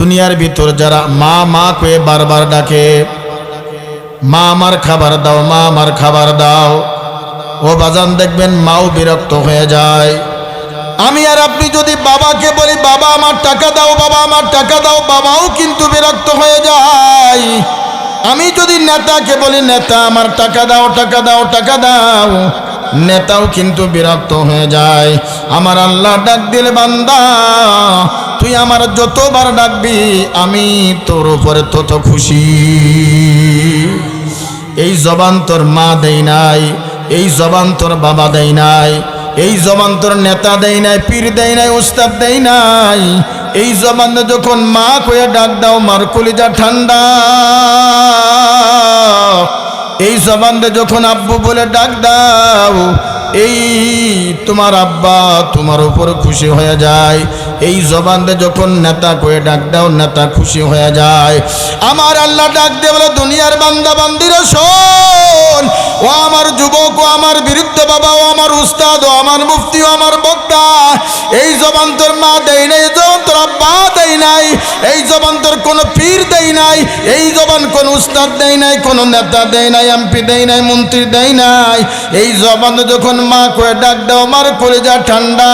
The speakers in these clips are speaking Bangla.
দুনিয়ার ভিতর যারা মা মা কয়ে বারবার ডাকে, মা আমার খাবার দাও, মা আমার খাবার দাও, ও বাজান দেখবেন মাও বিরক্ত হয়ে যায়। আমি আর আপনি যদি বাবাকে বলি বাবা আমার টাকা দাও, বাবা আমার টাকা দাও, বাবাও কিন্তু বিরক্ত হয়ে যায়। আমি যদি নেতাকে বলি নেতা আমার টাকা দাও, টাকা দাও, টাকা দাও, নেতাও কিন্তু বিরক্ত হয়ে যায়। আমার আল্লাহ ডাক দিলে বান্দা তুই আমার যতবার ডাকবি আমি তোর উপরে তত খুশি। এই জবান তোর মা দেই নাই, এই জবান তোর বাবা দেই নাই, এই জবান তোর নেতা দেই নাই, পীর দেই নাই, উস্তাদ দেই নাই। এই জবানে যখন মা কয়ে ডাক দাও মার কলিজা ঠান্ডা। এই জবানে যখন আব্বু বলে ডাক দাও এই তোমার আব্বা তোমার উপর খুশি হয়ে যায়। এই জবানে যখন নেতা কয়ে ডাক দাও নেতা খুশি হয়ে যায়। আমার আল্লাহ ডাক দিয়ে বলে দুনিয়ার বান্দা বান্দিরা শোন, ও আমার যুবক, ও আমার বৃদ্ধ বাবা, ও আমার উস্তাদ, ও আমার মুফতি, ও আমার বক্তা, এই জবান তোর মা দেয় নাই, এই জবান তোর আব্বা দেয় নাই, এই জবান তোর কোনো পীর দেয় নাই, এই জবান কোন উস্তাদ দেয় নাই, কোনো নেতা দেয় নাই, এমপি দেয় নাই, মন্ত্রী দেয় নাই। এই জবানে যখন মা কয়ে ডাক দাও আমার কলিজা ঠান্ডা।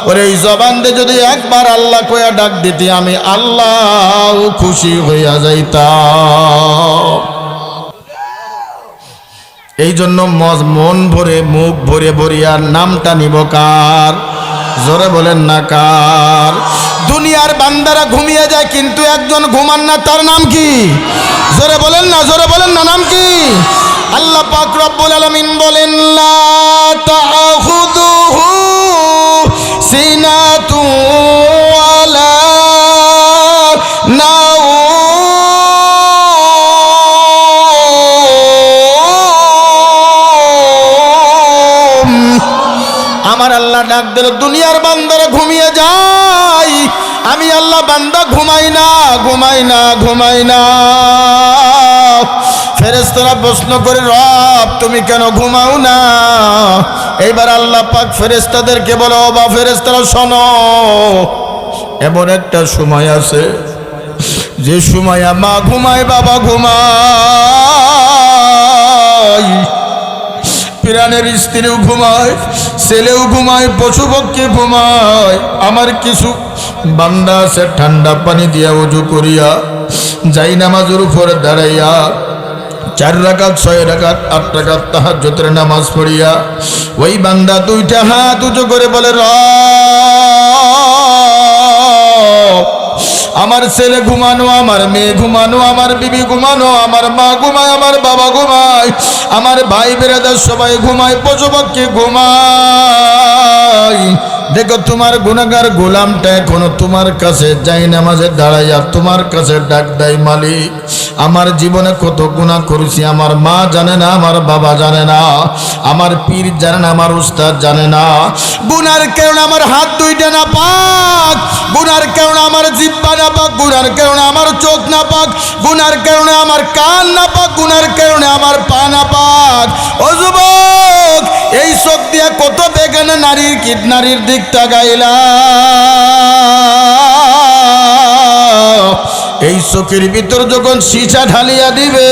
ওরে এই জবান দিয়ে যদি একবার আল্লাহ কয়ে ডাক দিতে আমি আল্লাহ খুশি হইয়া যাইতাম। এই জন্য মন ভরে মুখ ভরে ভরিয়ার নামটা নিব কার? জোরে বলেন না কার? দুনিয়ার বান্দারা ঘুমিয়ে যায় কিন্তু একজন ঘুমান না, তার নাম কি? জোরে বলেন না, জোরে বলেন না, নাম কি? আল্লাহ পাক রব্বুল আলামিন বলেন লা তাখুযুহু সিনাতুন ওয়ালা নাওম। আমার আল্লাহ ডাক দিল দুনিয়ার বান্দারা ঘুমিয়ে যায়, আমি আল্লাহ বান্দা ঘুমাই না, ঘুমাই না, ঘুমাই না। ফেরেশতারা প্রশ্ন করে রব তুমি কেন ঘুমাও না? এইবার আল্লাহ পাক ফেরেশতাদেরকে বলো বা ফেরেশতারা শোনো, এমন একটা সময় আছে যে সময় মা ঘুমায়, বাবা ঘুমায়, প্রাণের স্ত্রীও ঘুমায়, ছেলেও ঘুমায়, পশু পক্ষী ঘুমায়। আমার কিছু বান্দা আছে ঠান্ডা পানি দিয়া ওযু করিয়া যাই নামাজের উপরে দাঁড়াইয়া 4 রাকাত 6 রাকাত 8 রাকাত তাহাজ্জুদের নামাজ পড়িয়া ওই বান্দা 2টা হাত উঁচু করে বলে রব আমার ছেলে ঘুমানো, আমার মেয়ে ঘুমানো, আমার বিবি ঘুমানো, আমার মা ঘুমায়, আমার বাবা ঘুমায়, আমার ভাই বেরাদার সবাই ঘুমায়, পশু পক্ষী ঘুমায়। দেখো তোমার গুনাহগার গোলামটা এখনো তোমার কাছে যাই নামাজে দাঁড়াইয়া তোমার কাছে ডাক দেয় মালিক আমার জীবনে কত গুনাহ করেছি, আমার মা জানে না, আমার বাবা জানে না, আমার পীর জানে না, আমার উস্তাদ জানে না। গুনার কারণে আমার হাত 2টা না পাক, গুনার কারণে আমার জিহ্বা না পাক, গুনার কারণে আমার চোখ না পাক, গুনার কারণে আমার কান না পাক, গুনার কারণে আমার পা না পাক। ও যুবক, এই চোখ দিয়া কত বেগানা নারীর নারীর দিক তাকাইলা, এই চোখের ভিতর যখন সীসা ঢালিয়া দিবে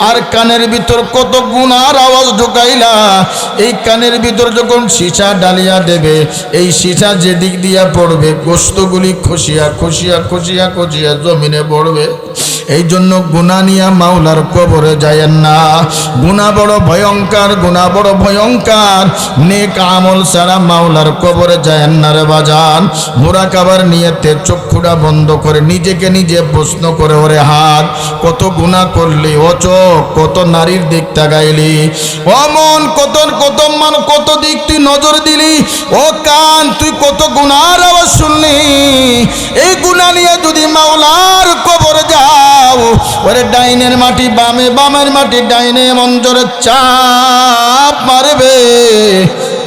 আর কানের ভিতর কত গুনার আওয়াজ ঢুকাইলা, এই কানের ভিতর যখন সীসা ডালিয়া দেবে এই সীসা যেদিক দিয়া পড়বে গোশতগুলি খসিয়া খসিয়া খসিয়া খসিয়া জমিনে পড়বে। এই জন্য গুনাহ নিয়া মাওলার কবরে যায়েন না। গুনাহ বড় ভয়ঙ্কর, গুনাহ বড় ভয়ঙ্কর। নেক আমল ছাড়া মাওলার কবরে যায়েন না রে বাজান। মুরাকাবার নিয়তে চক্ষুটা বন্ধ করে নিজেকে নিজে প্রশ্ন করে ওরে হাত কত গুনাহ করলি, ও চোখ কত নারীর দিক তাকাইলি, ও মন কত কত মান কত দিক তুই নজর দিলি, ও কান তুই কত গুনার আওয়াজ শুনলি। এই গুনাহ নিয়ে যদি মাওলার কবরে যাও ওরে ডাইনের মাটি বামে, বামের মাটি ডাইনে মঞ্জরে চাপ মারবে,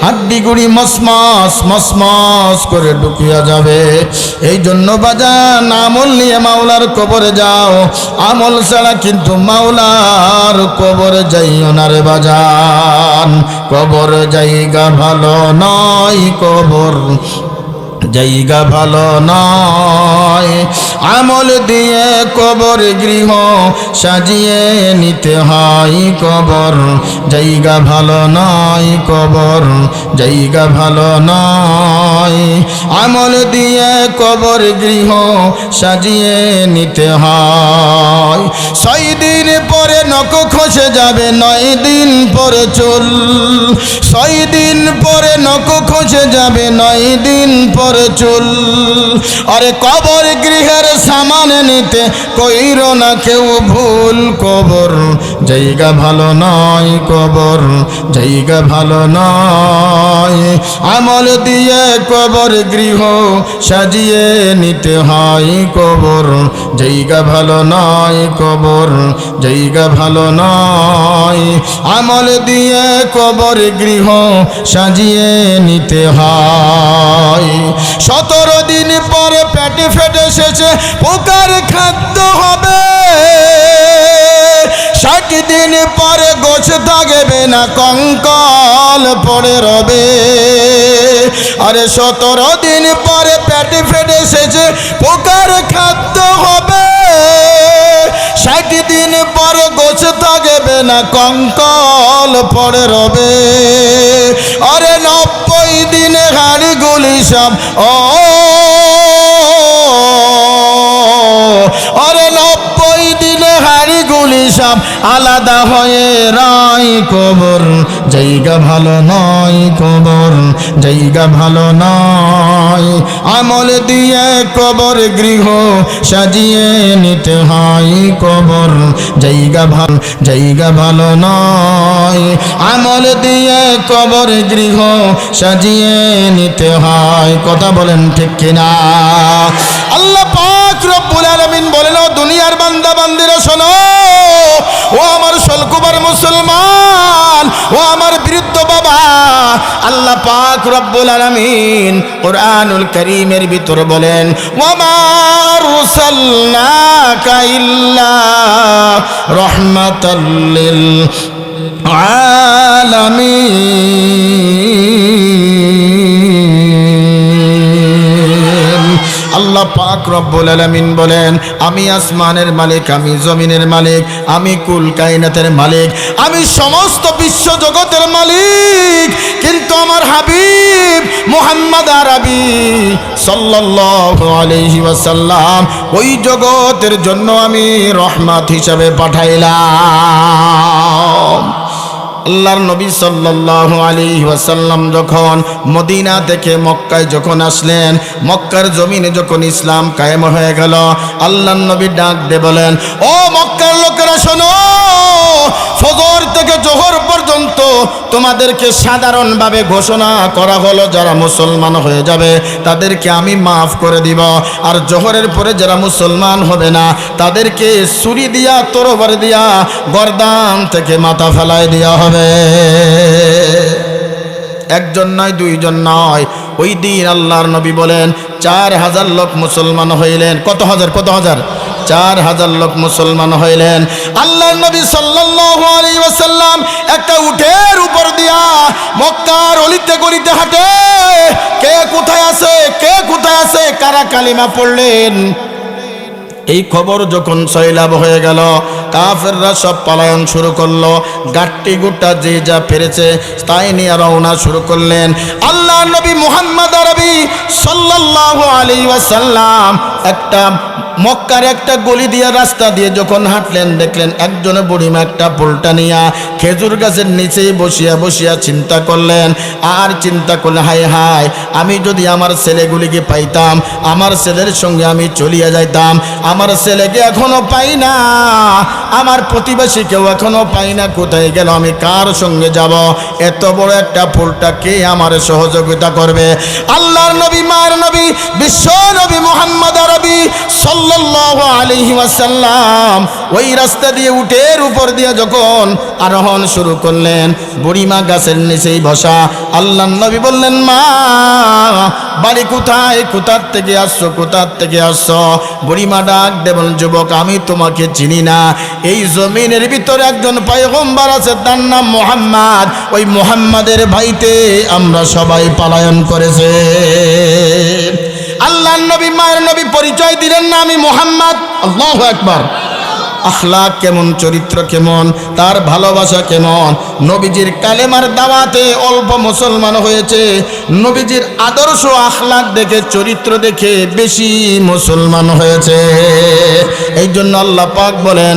হাড্ডি গুড়ি মসমস মসমস করে ঢুকিয়া যাবে। এই জন্য বাজান আমল নিয়ে মাওলার কবরে যাও, আমল ছাড়া কিন্তু মাওলার কবরে যাইও না রে বাজান। কবর জায়গা ভালো নয়, কবর জায়গা ভালো নয়। আমল দিয়ে কবর গৃহ সাজিয়ে নিতে হয় কবর, জায়গা ভালো নয় কবর, জায়গা ভালো নয়। আমল দিয়ে কবর গৃহ সাজিয়ে নিতে হয়। 6 দিন পরে নখ খসে যাবে, 9 দিন পরে চুল। 6 দিন পরে নখ খসে যাবে, 9 দিন পরে চুল। আরে কবর গৃহের সামান নিতে কইরো না কেউ ভুল, কবর জায়গা ভালো নয় কবর, জায়গা ভালো নয়। আমল দিয়ে কবর গৃহ সাজিয়ে নিতে হয় কবর, জায়গা ভালো নয় কবর, জায়গা ভালো নয়। আমল দিয়ে কবর গৃহ সাজিয়ে নিতে হয়। 17 দিন পরে পেটে ফেটে এসেছে পোকার খাদ্য হবে। 60 দিন পরে গোছ থাকবে না, কঙ্কাল পড়ে রবে। আরে 17 দিন পরে পেটে ফেটে এসেছে পোকার খাদ্য হবে। 60 দিন পরে গোছ থাকবে না, কঙ্কাল পড়ে রবে। আরে 90 দিনে হাড়গুলি সব আরে 90 দিনে হাড়গুলি সব আলাদা হয়ে রাই কবর, জায়গা ভালো নয় কবর, জায়গা ভালো নয়। আমল দিয়ে কবর গৃহ সাজিয়ে নিতে হয় কবর, জায়গা ভালো, জায়গা ভালো নয়। আমল দিয়ে কবর গৃহ সাজিয়ে নিতে হয়। কথা বলেন ঠিক কিনা? আল্লাহ পাক রব্বুল আলামিন বলেন, ও দুনিয়ার বান্দা বান্দিরা শোনো, ও আমার সলকুবার মুসলমান, ও আমার বৃদ্ধ বাবা, আল্লাহ পাক রব্বুল আলামিন কুরআনুল কারীমের ভিতর বলেন, ওয়া মা আরসালনাকা ইল্লা রাহমাতাল লিল আলামিন। আল্লাহ পাক রব্বুল আলামিন বলেন, আমি আসমানের মালিক, আমি জমিনের মালিক, আমি কুল কায়নাতের মালিক, আমি সমস্ত বিশ্ব জগতের মালিক। কিন্তু আমার হাবিব মুহাম্মদ আরবি সাল্লাল্লাহু আলাইহি ওয়াসাল্লাম ওই জগতের জন্য আমি রহমত হিসাবে পাঠাইলাম। আল্লাহর নবী সাল্লাল্লাহু আলাইহি ওয়াসাল্লাম যখন মদিনা থেকে মক্কায় যখন আসলেন, মক্কার জমিনে যখন ইসলাম কায়েম হয়ে গেল, আল্লাহর নবী ডাক দিয়ে বলেন, ও মক্কার লোকেরা শোনো, ফজর থেকে জোহর পর্যন্ত তোমাদেরকে সাধারণভাবে ঘোষণা করা হলো, যারা মুসলমান হয়ে যাবে তাদেরকে আমি মাফ করে দিব, আর জোহরের পরে যারা মুসলমান হবে না তাদেরকে ছুরি দিয়া তরবারি দিয়া গর্দান থেকে মাথা ফেলায় দেওয়া হবে। একজন নয়, দুইজন নয়, ওই দিন আল্লাহর নবী বলেন 4000 লোক মুসলমান হইলেন। কত হাজার? 4000 লোক মুসলমান হইলেন। আল্লাহর নবী সাল্লাল্লাহু আলাইহি ওয়াসাল্লাম একটা উটের উপর দিয়া মক্কার অলিতে গলিতে হাঁটে, কে কোথায় আছে, কে কোথায় আছে, কারা কালিমা পড়লেন। এই খবর যখন সয়লাব হয়ে গেল, কাফেররা সব পালায়ন শুরু করলো, গাট্টি গুটা যে যা পেরেছে তাই নিয়ে রওনা শুরু করলেন। আল্লাহ নবী মুহাম্মদ আরবি সাল্লাল্লাহু আলাইহি ওয়াসাল্লাম একটা মক্কার একটা গলি দিয়ে রাস্তা দিয়ে যখন হাঁটলেন, দেখলেন একজন বুড়িমা একটা পোলটা নিয়া খেজুর গাছের নিচেই বসিয়া বসিয়া চিন্তা করলেন। আর চিন্তা করলেন, হায় হায়, আমি যদি আমার ছেলেগুলিকে পাইতাম, আমার ছেলের সঙ্গে আমি চলিয়া যাইতাম, আমার ছেলেকে এখনো পাই না, আমার প্রতিবেশীকেও এখনো পাই না, কোথায় গেল, আমি কার সঙ্গে যাব, এত বড় একটা পোলটা কে আমার সহযোগিতা করবে। আল্লাহর নবী, মায়ের নবী, বিশ্ব নবী মুহাম্মদ আরবি সাল্লাল্লাহু আলাইহি ওয়াসাল্লাম ওই রাস্তা দিয়ে উটের উপর দিয়ে যখন আরোহণ শুরু করলেন, বুড়িমা গাছের নিচেই বসা। আল্লাহর নবী বললেন, মা বাড়ি কোথায়? কোথার থেকে আসছো? কোথার থেকে আসছো? বুড়িমা ডাক দে বলেন, যুবক আমি তোমাকে চিনি না। এই জমিনের ভিতরে একজন পয়গম্বর আছে, তার নাম মুহাম্মদ। ওই মুহাম্মাদের ভাইতে আমরা সবাই পলায়ন করেছে। আল্লাহর নবী মায়ের নবী পরিচয় দিলেন না, আমি মুহাম্মদ। আল্লাহু আকবার। আখলাক কেমন, চরিত্র কেমন, তার ভালোবাসা কেমন। নবীজির কালেমার দাওয়াতে অল্প মুসলমান হয়েছে, নবীজির আদর্শ আখলাক দেখে, চরিত্র দেখে বেশি মুসলমান হয়েছে। এই জন্য আল্লাহ পাক বলেন,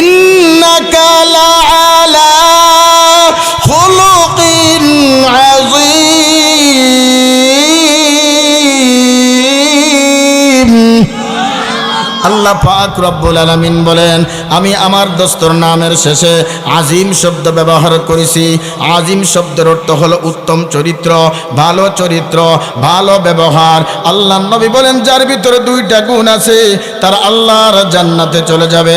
ইন্নাকা লাআলা খুলুকিন আযীম। আল্লাহ পাক রব্বুল আলামিন বলেন, আমি আমার দোস্তর নামের শেষে আজিম শব্দ ব্যবহার করেছি। আজিম শব্দের অর্থ হলো উত্তম চরিত্র, ভালো চরিত্র, ভালো ব্যবহার। আল্লাহ নবী বলেন, যার ভিতরে দুইটা গুণ আছে তার আল্লাহর জান্নাতে চলে যাবে।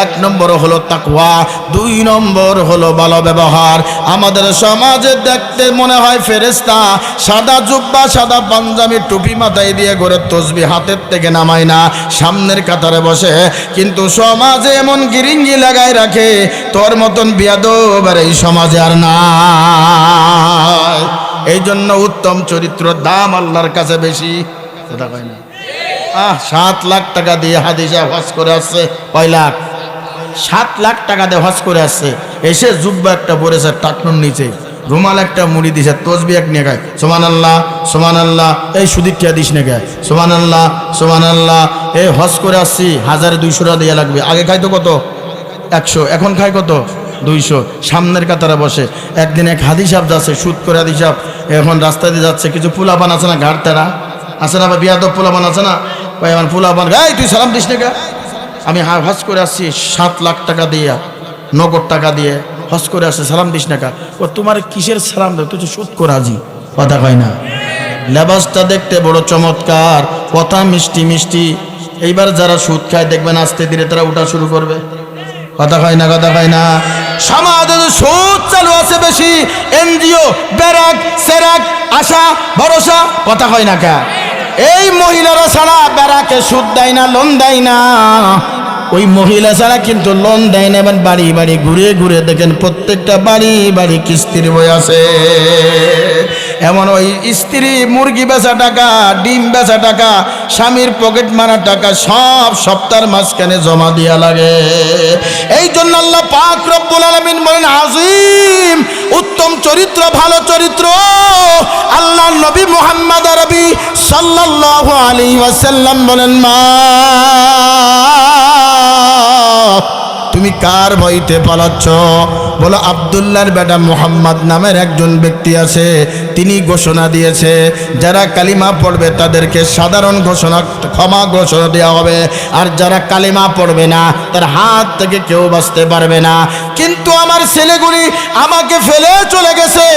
এক নম্বর হলো তাকওয়া, দুই নম্বর হলো ভালো ব্যবহার। আমাদের সমাজে দেখতে মনে হয় ফেরেশতা, সাদা জুব্বা, সাদা পাঞ্জাবি, টুপি মাথায় দিয়ে ঘরে তসবিহ হাতের থেকে নামায় না, সামনের কাতারে বসে, কিন্তু সমাজে এমন গিরিঙ্গি লাগায় রাখে, তোর মতন বিয়াদব আর এই সমাজে আর নাই। এই জন্য উত্তম চরিত্রের দাম আল্লাহর কাছে বেশি। কথা কয় না? 7 লাখ টাকা দিয়ে হাদিসা হজ করে আসছে। কয় লাখ? 7 লাখ টাকা দিয়ে হজ করে আসছে। এসে জুব্বা একটা পরেছে টাকনুর নিচে, রুমাল একটা মুড়ি দিছে, তসবিহ এক নিয়ে গায় সুবহানাল্লাহ সুবহানাল্লাহ। এই সুদীক্ষা দিস না গায় সুবহানাল্লাহ সুবহানাল্লাহ। এই হজ করে আসছি, 1200 টাকা দেওয়া লাগবে। আগে খাইতো কত? 100, এখন খায় কত? 200। সামনের কাতারে বসে। একদিন এক হাদিস সাহেব যাচ্ছে, সুদ করে হাদিস সাহেব, এখন রাস্তা দিয়ে যাচ্ছে, কিছু পোলাপান আছে না, ঘাট তারা আছে না, বা বিয়াদব পোলাপান আছে না, ভাই আমার পোলাপান, গাই তুই সালাম দিস না গা। আমি হজ করে আসছি 7 লাখ টাকা দিয়ে, নগদ টাকা দিয়ে হজ করে আসছে, সালাম দিস না কা। ও তোমার কিসের সালাম দেয়? তুই তো সুদ করে আজি। কথা কয় না? লেবাসটা দেখতে বড় চমৎকার, কথা মিষ্টি মিষ্টি। এইবার যারা সুদ খায় দেখবেন আস্তে ধীরে তারা উঠা শুরু করবে। কথা কয় না? কথা কয় না? সমাজে সুদ চালু আছে বেশি, এনজিও, ব্যারাক, সেরাক, আশা ভরসা। কথা কয় না কা? এই মহিলারা ছাড়া ব্যারাকে সুদ দেয় না, লোন দেয় না। ওই মহিলা ছাড়া কিন্তু লোন দেয় না। এবার বাড়ি বাড়ি ঘুরে ঘুরে দেখেন, প্রত্যেকটা বাড়ি বাড়ি কিস্তির বই আছে। এমন ওই স্ত্রী মুরগি বেচা টাকা, ডিম বেচা টাকা, স্বামীর পকেট মারা টাকা সব সপ্তাহের মাঝখানে জমা দিয়া লাগে। এই জন্য আল্লাহ পাক রব্বুল আলামিন বলেন, আজিম উত্তম চরিত্র, ভালো চরিত্র। আল্লাহ নবী মুহাম্মদ আরবি সাল্লাল্লাহু আলাইহি ওয়াসাল্লাম বলেন, মা তুমি কার ভয়তে পালাচ্ছ? বলো, আব্দুল্লাহর বেটা মুহাম্মদ নামের একজন ব্যক্তি আছে, তিনি ঘোষণা দিয়েছে যারা কালিমা পড়বে তাদেরকে সাধারণ ঘোষণা, ক্ষমা ঘোষণা দেওয়া হবে, আর যারা কালিমা পড়বে না তার হাত থেকে কেউ বাঁচতে পারবে না। কিন্তু আমার ছেলেগুলি আমাকে ফেলে চলে গেছে,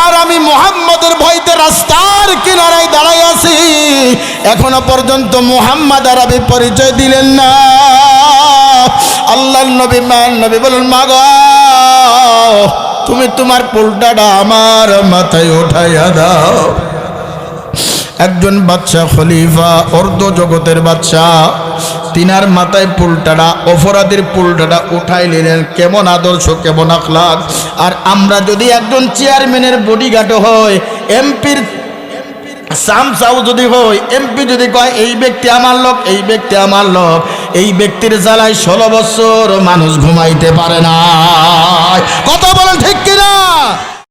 আর আমি মুহাম্মদের ভয়তে রাস্তার কিনারায় দাঁড়াই আছি। এখনো পর্যন্ত মুহাম্মদ আরবি পরিচয় দিলেন না। আল্লাহর নবী মায়ের নবী বলেন, মা গো, তুমি তোমার পুলটাটা আমার মাথায় উঠাইয়া দাও। একজন বাদশা, খলিফা, অর্ধ জগতের বাদশা, তিনার মাথায় পুলটাটা, অপরাধীর পুলটাটা উঠাই নিলেন। কেমন আদর্শ, কেমন আখলাক! আর আমরা যদি একজন চেয়ারম্যানের বডিগার্ড হয়, এমপির সামসাও যদি হয়, এমপি যদি কয় এই ব্যক্তি আমার লোক, এই ব্যক্তি আমার লোক, এই ব্যক্তির জ্বালায় 16 বছর মানুষ ঘুমাইতে পারে না। কথা বলেন ঠিক কিনা?